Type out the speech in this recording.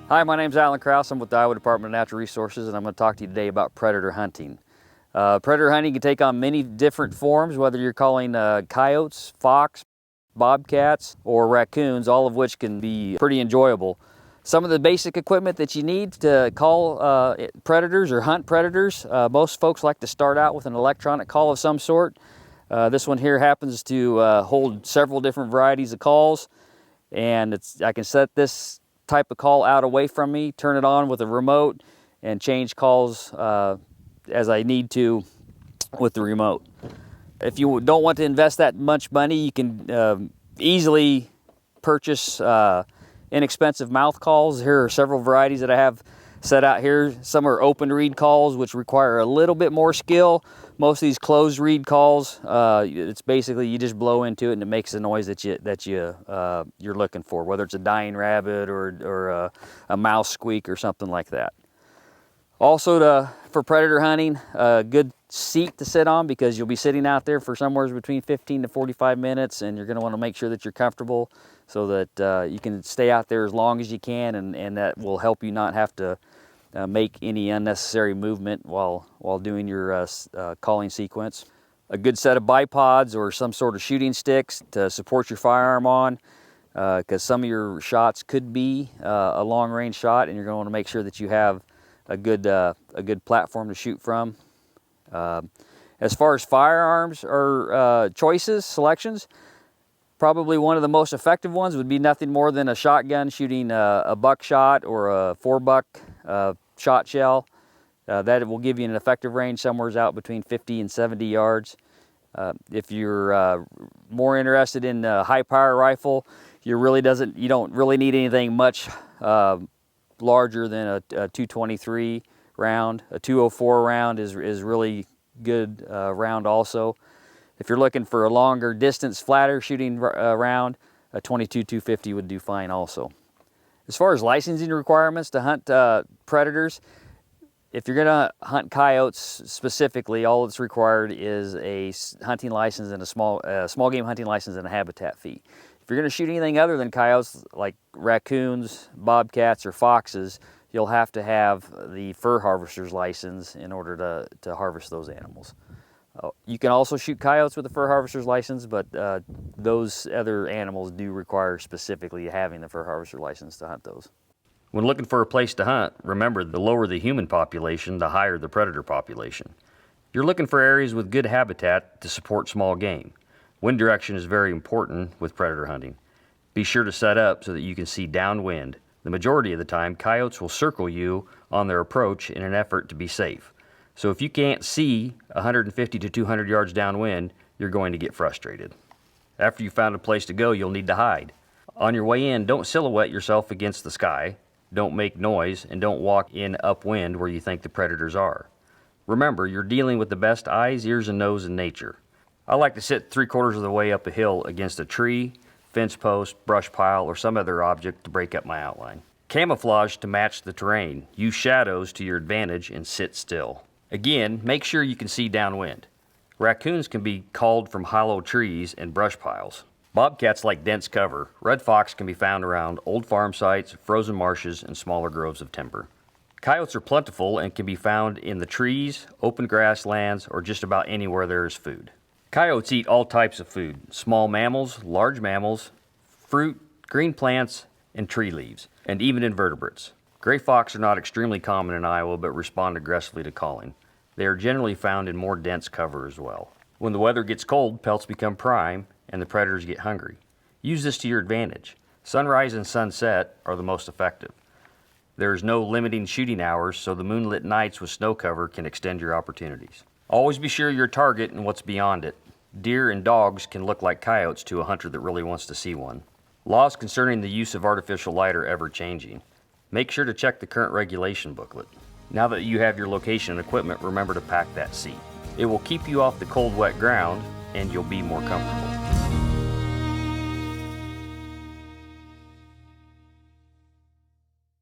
Hi, my name's Allen Crouse. I'm with the Iowa Department of Natural Resources, and I'm going to talk to you today about predator hunting. Predator hunting can take on many different forms, whether you're calling coyotes, fox, bobcats, or raccoons, all of which can be pretty enjoyable. Some of the basic equipment that you need to call predators or hunt predators, most folks like to start out with an electronic call of some sort. This one here happens to hold several different varieties of calls, and I can set this type of call out away from me, turn it on with a remote, and change calls as I need to with the remote. If you don't want to invest that much money, you can easily purchase inexpensive mouth calls. Here are several varieties that I have set out here. Some are open reed calls, which require a little bit more skill. Most of these closed reed calls, it's basically you just blow into it and it makes the noise that you're looking for, whether it's a dying rabbit or a mouse squeak or something like that. Also, for predator hunting, a good seat to sit on, because you'll be sitting out there for somewhere between 15 to 45 minutes, and you're going to want to make sure that you're comfortable so that you can stay out there as long as you can, and that will help you not have to make any unnecessary movement while doing your calling sequence. A good set of bipods or some sort of shooting sticks to support your firearm on, because some of your shots could be a long-range shot, and you're going to want to make sure that you have a good platform to shoot from. As far as firearms or selections, probably one of the most effective ones would be nothing more than a shotgun shooting a buckshot or a 4-buck shot shell. That will give you an effective range somewhere out between 50 and 70 yards. If you're more interested in a high-power rifle, you don't really need anything much larger than a 223 round. A 204 round is really good round also. If you're looking for a longer distance, flatter shooting round, a 22-250 would do fine also. As far as licensing requirements to hunt predators, if you're going to hunt coyotes specifically, all that's required is a hunting license and a small game hunting license and a habitat fee. If you're going to shoot anything other than coyotes, like raccoons, bobcats, or foxes, you'll have to have the fur harvester's license in order to harvest those animals. You can also shoot coyotes with a fur harvester's license, but those other animals do require specifically having the fur harvester license to hunt those. When looking for a place to hunt, remember the lower the human population, the higher the predator population. You're looking for areas with good habitat to support small game. Wind direction is very important with predator hunting. Be sure to set up so that you can see downwind. The majority of the time, coyotes will circle you on their approach in an effort to be safe. So if you can't see 150 to 200 yards downwind, you're going to get frustrated. After you've found a place to go, you'll need to hide. On your way in, don't silhouette yourself against the sky, don't make noise, and don't walk in upwind where you think the predators are. Remember, you're dealing with the best eyes, ears, and nose in nature. I like to sit 3/4 of the way up a hill against a tree, fence post, brush pile, or some other object to break up my outline. Camouflage to match the terrain. Use shadows to your advantage and sit still. Again, make sure you can see downwind. Raccoons can be called from hollow trees and brush piles. Bobcats like dense cover. Red fox can be found around old farm sites, frozen marshes, and smaller groves of timber. Coyotes are plentiful and can be found in the trees, open grasslands, or just about anywhere there is food. Coyotes eat all types of food: small mammals, large mammals, fruit, green plants, and tree leaves, and even invertebrates. Gray fox are not extremely common in Iowa, but respond aggressively to calling. They are generally found in more dense cover as well. When the weather gets cold, pelts become prime, and the predators get hungry. Use this to your advantage. Sunrise and sunset are the most effective. There is no limiting shooting hours, so the moonlit nights with snow cover can extend your opportunities. Always be sure your target and what's beyond it. Deer and dogs can look like coyotes to a hunter that really wants to see one. Laws concerning the use of artificial light are ever changing. Make sure to check the current regulation booklet. Now that you have your location and equipment, remember to pack that seat. It will keep you off the cold, wet ground, and you'll be more comfortable.